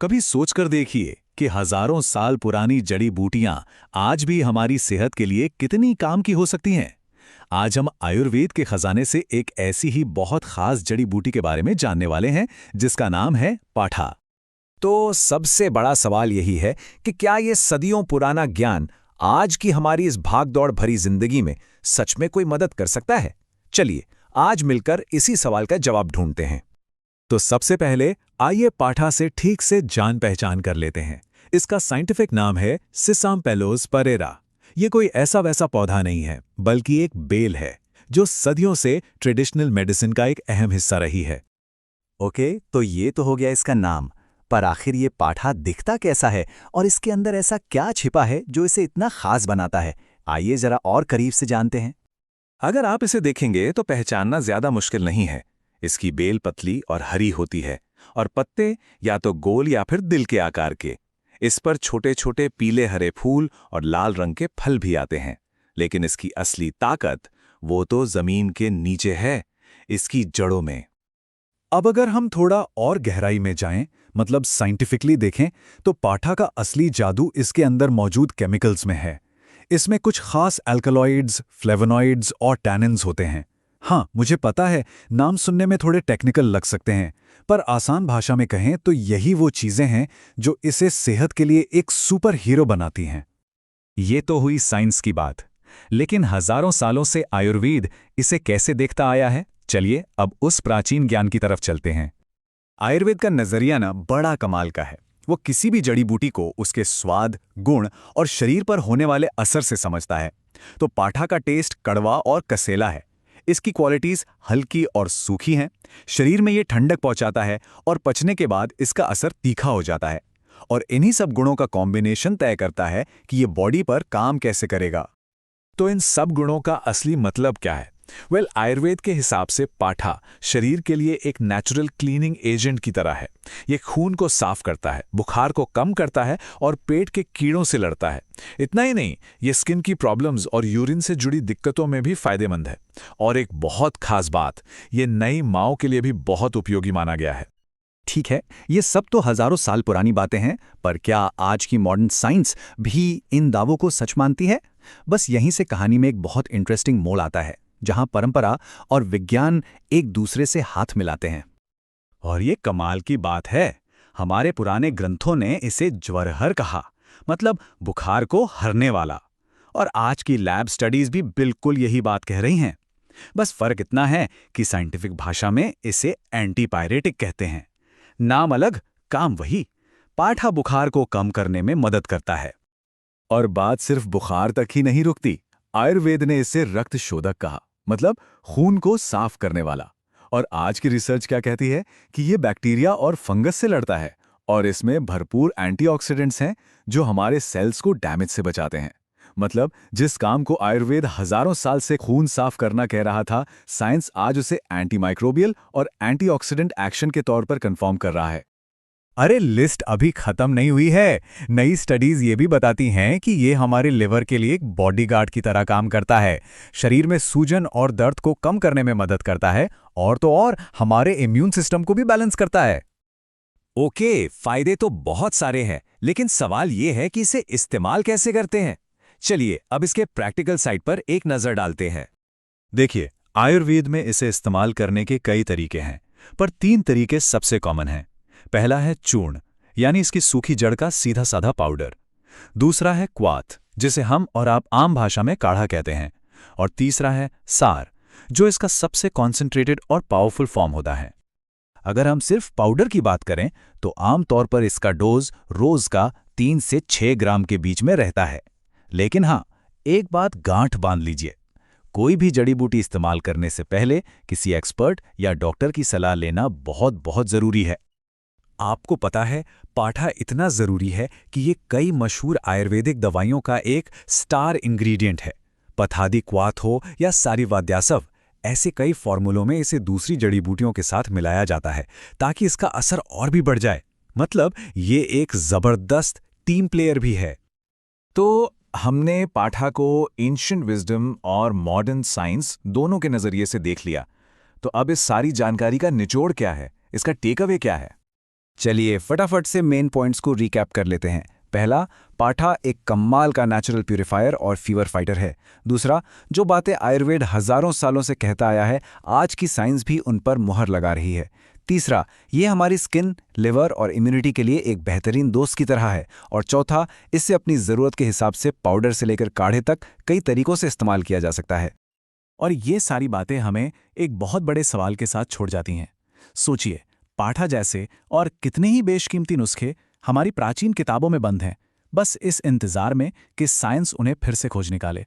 कभी सोचकर देखिए कि हजारों साल पुरानी जड़ी बूटियां आज भी हमारी सेहत के लिए कितनी काम की हो सकती हैं। आज हम आयुर्वेद के खजाने से एक ऐसी ही बहुत खास जड़ी बूटी के बारे में जानने वाले हैं जिसका नाम है पाठा। तो सबसे बड़ा सवाल यही है कि क्या ये सदियों पुराना ज्ञान आज की हमारी इस भागदौड़ भरी जिंदगी में सच में कोई मदद कर सकता है? चलिए आज मिलकर इसी सवाल का जवाब ढूंढते हैं। तो सबसे पहले आइए पाठा से ठीक से जान पहचान कर लेते हैं। इसका साइंटिफिक नाम है सिसाम पेलोस परेरा। ये कोई ऐसा वैसा पौधा नहीं है, बल्कि एक बेल है जो सदियों से ट्रेडिशनल मेडिसिन का एक अहम हिस्सा रही है। ओके, तो ये तो हो गया इसका नाम, पर आखिर ये पाठा दिखता कैसा है और इसके अंदर ऐसा क्या छिपा है जो इसे इतना खास बनाता है? आइए जरा और करीब से जानते हैं। अगर आप इसे देखेंगे तो पहचानना ज्यादा मुश्किल नहीं है। इसकी बेल पतली और हरी होती है और पत्ते या तो गोल या फिर दिल के आकार के। इस पर छोटे छोटे पीले हरे फूल और लाल रंग के फल भी आते हैं। लेकिन इसकी असली ताकत वो तो जमीन के नीचे है, इसकी जड़ों में। अब अगर हम थोड़ा और गहराई में जाएं, मतलब साइंटिफिकली देखें, तो पाठा का असली जादू इसके अंदर मौजूद केमिकल्स में है। इसमें कुछ खास एल्कलॉइड्स, फ्लेवोनॉइड्स और टैनिन्स होते हैं। हाँ, मुझे पता है नाम सुनने में थोड़े टेक्निकल लग सकते हैं, पर आसान भाषा में कहें तो यही वो चीजें हैं जो इसे सेहत के लिए एक सुपर हीरो बनाती हैं। ये तो हुई साइंस की बात, लेकिन हजारों सालों से आयुर्वेद इसे कैसे देखता आया है? चलिए अब उस प्राचीन ज्ञान की तरफ चलते हैं। आयुर्वेद का नजरिया ना बड़ा कमाल का है। वो किसी भी जड़ी बूटी को उसके स्वाद, गुण और शरीर पर होने वाले असर से समझता है। तो पाठा का टेस्ट कड़वा और कसेला है। इसकी क्वालिटीज हल्की और सूखी हैं। शरीर में ये ठंडक पहुंचाता है और पचने के बाद इसका असर तीखा हो जाता है। और इन्हीं सब गुणों का कॉम्बिनेशन तय करता है कि ये बॉडी पर काम कैसे करेगा। तो इन सब गुणों का असली मतलब क्या है? आयुर्वेद के हिसाब से पाठा शरीर के लिए एक नेचुरल क्लीनिंग एजेंट की तरह है। ये खून को साफ करता है, बुखार को कम करता है और पेट के कीड़ों से लड़ता है। इतना ही नहीं, ये स्किन की प्रॉब्लम्स और यूरिन से जुड़ी दिक्कतों में भी फायदेमंद है। और एक बहुत खास बात, ये नई माओं के लिए भी बहुत उपयोगी माना गया है। ठीक है, ये सब तो हजारों साल पुरानी बातें हैं, पर क्या आज की मॉडर्न साइंस भी इन दावों को सच मानती है? बस यहीं से कहानी में एक बहुत इंटरेस्टिंग मोड़ आता है, जहां परंपरा और विज्ञान एक दूसरे से हाथ मिलाते हैं। और ये कमाल की बात है, हमारे पुराने ग्रंथों ने इसे ज्वरहर कहा, मतलब बुखार को हरने वाला। और आज की लैब स्टडीज भी बिल्कुल यही बात कह रही हैं। बस फर्क इतना है कि साइंटिफिक भाषा में इसे एंटीपायरेटिक कहते हैं। नाम अलग, काम वही। पाठा बुखार को कम करने में मदद करता है। और बात सिर्फ बुखार तक ही नहीं रुकती। आयुर्वेद ने इसे रक्त शोधक कहा, मतलब खून को साफ करने वाला। और आज की रिसर्च क्या कहती है कि ये बैक्टीरिया और फंगस से लड़ता है और इसमें भरपूर एंटीऑक्सीडेंट्स हैं जो हमारे सेल्स को डैमेज से बचाते हैं। मतलब जिस काम को आयुर्वेद हजारों साल से खून साफ करना कह रहा था, साइंस आज उसे एंटीमाइक्रोबियल और एंटीऑक्सीडेंट एक्शन के तौर पर कंफर्म कर रहा है। अरे लिस्ट अभी खत्म नहीं हुई है। नई स्टडीज ये भी बताती हैं कि ये हमारे लिवर के लिए एक बॉडीगार्ड की तरह काम करता है। शरीर में सूजन और दर्द को कम करने में मदद करता है और तो और हमारे इम्यून सिस्टम को भी बैलेंस करता है। ओके, फायदे तो बहुत सारे हैं, लेकिन सवाल ये है कि इसे इस्तेमाल कैसे करते हैं। चलिए अब इसके प्रैक्टिकल साइड पर एक नजर डालते हैं। देखिए, आयुर्वेद में इसे इस्तेमाल करने के कई तरीके हैं, पर 3 तरीके सबसे कॉमन हैं। पहला है चूर्ण, यानी इसकी सूखी जड़ का सीधा साधा पाउडर। दूसरा है क्वाथ, जिसे हम और आप आम भाषा में काढ़ा कहते हैं। और तीसरा है सार, जो इसका सबसे कॉन्सेंट्रेटेड और पावरफुल फॉर्म होता है। अगर हम सिर्फ पाउडर की बात करें तो आमतौर पर इसका डोज रोज का 3 से 6 ग्राम के बीच में रहता है। लेकिन हाँ, एक बात गांठ बांध लीजिए, कोई भी जड़ी बूटी इस्तेमाल करने से पहले किसी एक्सपर्ट या डॉक्टर की सलाह लेना बहुत बहुत जरूरी है। आपको पता है, पाठा इतना जरूरी है कि ये कई मशहूर आयुर्वेदिक दवाइयों का एक स्टार इंग्रेडिएंट है। पथादी क्वाथ हो या सारीवाद्यासव, ऐसे कई फॉर्मूलों में इसे दूसरी जड़ी बूटियों के साथ मिलाया जाता है ताकि इसका असर और भी बढ़ जाए। मतलब ये एक जबरदस्त टीम प्लेयर भी है। तो हमने पाठा को एंशिएंट विजडम और मॉडर्न साइंस दोनों के नजरिए से देख लिया। तो अब इस सारी जानकारी का निचोड़ क्या है, इसका टेक अवे क्या है? चलिए फटाफट से मेन पॉइंट्स को रिकैप कर लेते हैं। पहला, पाठा एक कमाल का नेचुरल प्यूरिफायर और फीवर फाइटर है। दूसरा, जो बातें आयुर्वेद हजारों सालों से कहता आया है, आज की साइंस भी उन पर मुहर लगा रही है। तीसरा, ये हमारी स्किन, लिवर और इम्यूनिटी के लिए एक बेहतरीन दोस्त की तरह है। और चौथा, इससे अपनी ज़रूरत के हिसाब से पाउडर से लेकर काढ़े तक कई तरीकों से इस्तेमाल किया जा सकता है। और ये सारी बातें हमें एक बहुत बड़े सवाल के साथ छोड़ जाती हैं। सोचिए, पाठा जैसे और कितने ही बेशकीमती नुस्खे हमारी प्राचीन किताबों में बंद हैं, बस इस इंतजार में कि साइंस उन्हें फिर से खोज निकाले।